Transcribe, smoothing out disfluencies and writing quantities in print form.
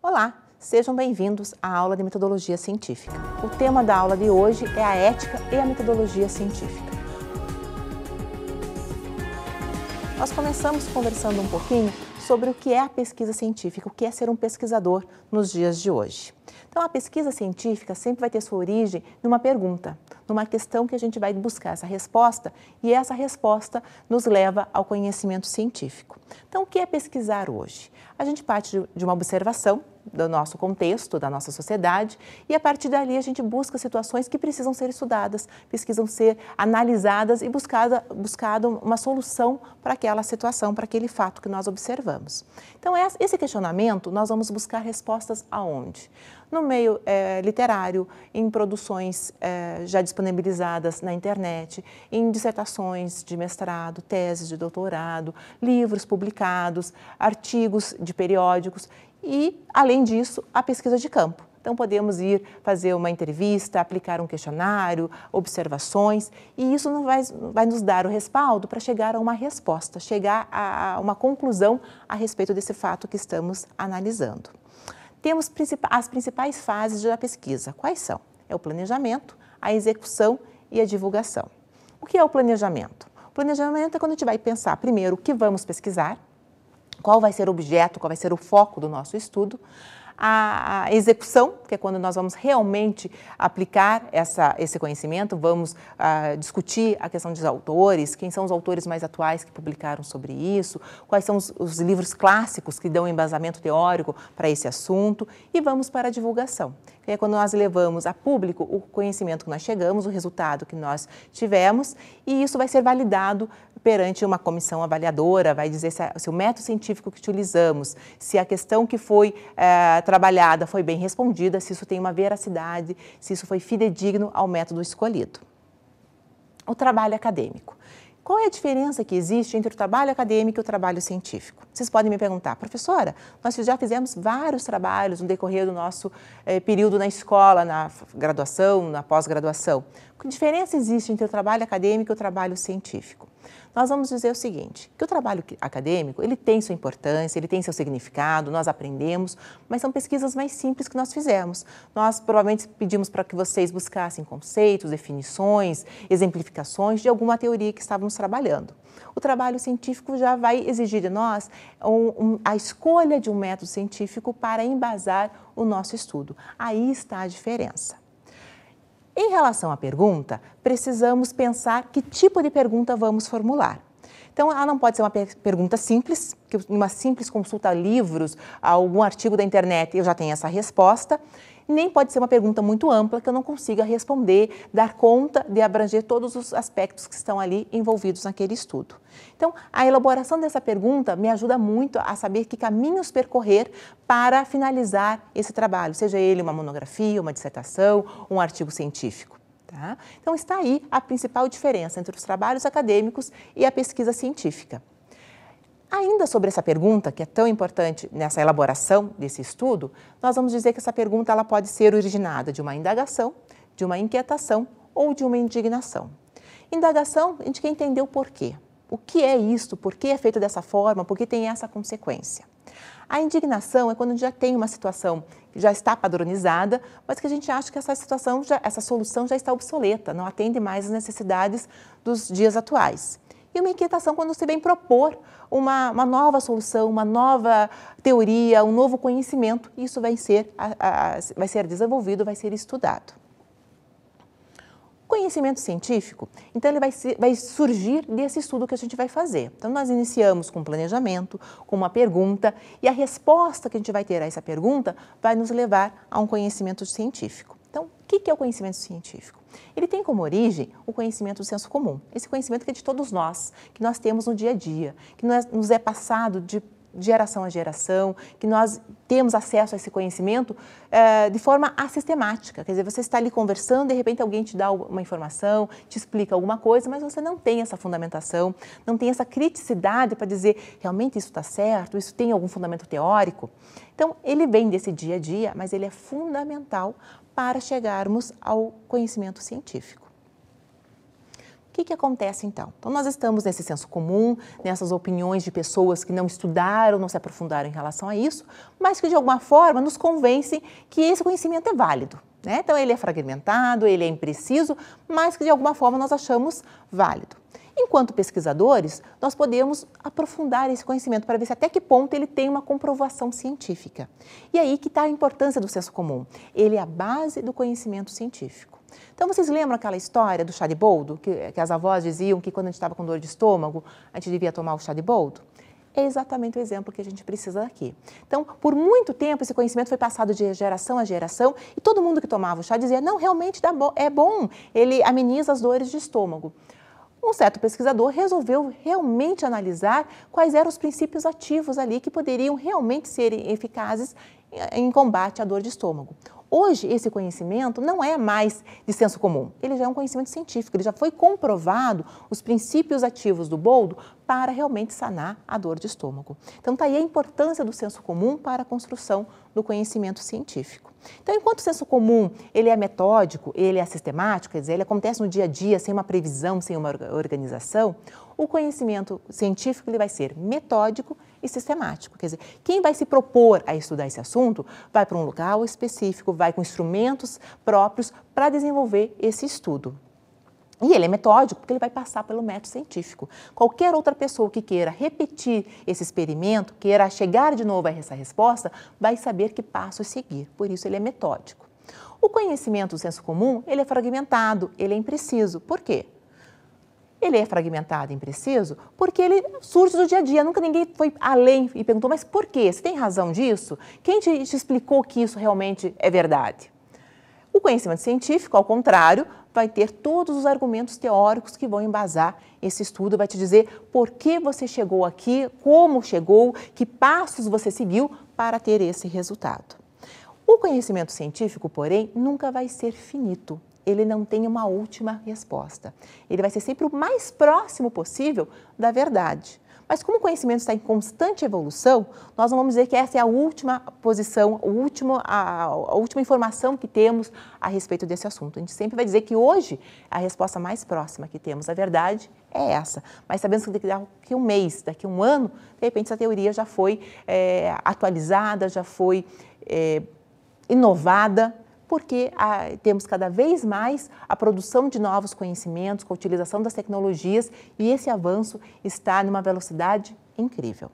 Olá, sejam bem-vindos à aula de metodologia científica. O tema da aula de hoje é a ética e a metodologia científica. Nós começamos conversando um pouquinho sobre o que é a pesquisa científica, o que é ser um pesquisador nos dias de hoje. Então, a pesquisa científica sempre vai ter sua origem numa pergunta, numa questão que a gente vai buscar essa resposta e essa resposta nos leva ao conhecimento científico. Então, o que é pesquisar hoje? A gente parte de uma observação do nosso contexto, da nossa sociedade, e a partir dali a gente busca situações que precisam ser estudadas, precisam ser analisadas e buscado uma solução para aquela situação, para aquele fato que nós observamos. Então, esse questionamento nós vamos buscar respostas aonde? No meio literário, em produções já disponibilizadas na internet, em dissertações de mestrado, teses de doutorado, livros publicados, artigos de periódicos e, além disso, a pesquisa de campo. Então, podemos ir fazer uma entrevista, aplicar um questionário, observações, e isso vai nos dar o respaldo para chegar a uma resposta, chegar a uma conclusão a respeito desse fato que estamos analisando. Temos as principais fases da pesquisa. Quais são? É o planejamento, a execução e a divulgação. O que é o planejamento? O planejamento é quando a gente vai pensar, primeiro, o que vamos pesquisar, qual vai ser o objeto, qual vai ser o foco do nosso estudo. A execução, que é quando nós vamos realmente aplicar esse conhecimento, vamos discutir a questão dos autores, quem são os autores mais atuais que publicaram sobre isso, quais são os livros clássicos que dão embasamento teórico para esse assunto, e vamos para a divulgação, que é quando nós levamos a público o conhecimento que nós chegamos, o resultado que nós tivemos, e isso vai ser validado perante uma comissão avaliadora, vai dizer se o método científico que utilizamos, se a questão que foi trabalhada foi bem respondida, se isso tem uma veracidade, se isso foi fidedigno ao método escolhido. O trabalho acadêmico. Qual é a diferença que existe entre o trabalho acadêmico e o trabalho científico? Vocês podem me perguntar, professora, nós já fizemos vários trabalhos no decorrer do nosso período na escola, na graduação, na pós-graduação. Que diferença existe entre o trabalho acadêmico e o trabalho científico? Nós vamos dizer o seguinte, que o trabalho acadêmico, ele tem sua importância, ele tem seu significado, nós aprendemos, mas são pesquisas mais simples que nós fizemos. Nós provavelmente pedimos para que vocês buscassem conceitos, definições, exemplificações de alguma teoria que estávamos trabalhando. O trabalho científico já vai exigir de nós a escolha de um método científico para embasar o nosso estudo. Aí está a diferença. Em relação à pergunta, precisamos pensar que tipo de pergunta vamos formular. Então, ela não pode ser uma pergunta simples, que uma simples consulta a livros, a algum artigo da internet, eu já tenho essa resposta. Nem pode ser uma pergunta muito ampla, que eu não consiga responder, dar conta de abranger todos os aspectos que estão ali envolvidos naquele estudo. Então, a elaboração dessa pergunta me ajuda muito a saber que caminhos percorrer para finalizar esse trabalho, seja ele uma monografia, uma dissertação, um artigo científico. Tá? Então, está aí a principal diferença entre os trabalhos acadêmicos e a pesquisa científica. Ainda sobre essa pergunta, que é tão importante nessa elaboração desse estudo, nós vamos dizer que essa pergunta ela pode ser originada de uma indagação, de uma inquietação ou de uma indignação. Indagação, a gente quer entender o porquê. O que é isso? Por que é feito dessa forma? Por que tem essa consequência? A indignação é quando a gente já tem uma situação que já está padronizada, mas que a gente acha que essa solução já está obsoleta, não atende mais às necessidades dos dias atuais. E uma inquietação quando você vem propor uma nova solução, uma nova teoria, um novo conhecimento, isso vai ser desenvolvido, vai ser estudado. O conhecimento científico, então ele vai surgir desse estudo que a gente vai fazer. Então nós iniciamos com um planejamento, com uma pergunta, e a resposta que a gente vai ter a essa pergunta vai nos levar a um conhecimento científico. Então, o que é o conhecimento científico? Ele tem como origem o conhecimento do senso comum, esse conhecimento que é de todos nós, que nós temos no dia a dia, que nos é passado de geração a geração, que nós temos acesso a esse conhecimento de forma assistemática. Quer dizer, você está ali conversando, de repente alguém te dá uma informação, te explica alguma coisa, mas você não tem essa fundamentação, não tem essa criticidade para dizer realmente isso está certo, isso tem algum fundamento teórico. Então, ele vem desse dia a dia, mas ele é fundamental para chegarmos ao conhecimento científico. que acontece então? Então, nós estamos nesse senso comum, nessas opiniões de pessoas que não estudaram, não se aprofundaram em relação a isso, mas que de alguma forma nos convencem que esse conhecimento é válido, né? Então, ele é fragmentado, ele é impreciso, mas que de alguma forma nós achamos válido. Enquanto pesquisadores, nós podemos aprofundar esse conhecimento para ver se até que ponto ele tem uma comprovação científica. E aí que está a importância do senso comum. Ele é a base do conhecimento científico. Então, vocês lembram aquela história do chá de boldo, que as avós diziam que quando a gente estava com dor de estômago, a gente devia tomar o chá de boldo? É exatamente o exemplo que a gente precisa aqui. Então, por muito tempo, esse conhecimento foi passado de geração a geração e todo mundo que tomava o chá dizia, não, realmente é bom, ele ameniza as dores de estômago. Um certo pesquisador resolveu realmente analisar quais eram os princípios ativos ali que poderiam realmente ser eficazes em combate à dor de estômago. Hoje, esse conhecimento não é mais de senso comum, ele já é um conhecimento científico, ele já foi comprovado os princípios ativos do boldo para realmente sanar a dor de estômago. Então, está aí a importância do senso comum para a construção do conhecimento científico. Então, enquanto o senso comum ele é metódico, ele é sistemático, quer dizer, ele acontece no dia a dia, sem uma previsão, sem uma organização, o conhecimento científico ele vai ser metódico e sistemático. Quer dizer, quem vai se propor a estudar esse assunto vai para um local específico, vai com instrumentos próprios para desenvolver esse estudo. E ele é metódico porque ele vai passar pelo método científico. Qualquer outra pessoa que queira repetir esse experimento, queira chegar de novo a essa resposta, vai saber que passos seguir. Por isso, ele é metódico. O conhecimento do senso comum, ele é fragmentado, ele é impreciso. Por quê? Ele é fragmentado e impreciso porque ele surge do dia a dia. Nunca ninguém foi além e perguntou, mas por quê? Você tem razão disso? Quem te explicou que isso realmente é verdade? O conhecimento científico, ao contrário, vai ter todos os argumentos teóricos que vão embasar esse estudo, vai te dizer por que você chegou aqui, como chegou, que passos você seguiu para ter esse resultado. O conhecimento científico, porém, nunca vai ser finito. Ele não tem uma última resposta. Ele vai ser sempre o mais próximo possível da verdade. Mas como o conhecimento está em constante evolução, nós não vamos dizer que essa é a última posição, a última informação que temos a respeito desse assunto. A gente sempre vai dizer que hoje a resposta mais próxima que temos à verdade é essa. Mas sabemos que daqui a um mês, daqui a um ano, de repente essa teoria já foi atualizada, já foi inovada, porque temos cada vez mais a produção de novos conhecimentos, com a utilização das tecnologias, e esse avanço está numa velocidade incrível.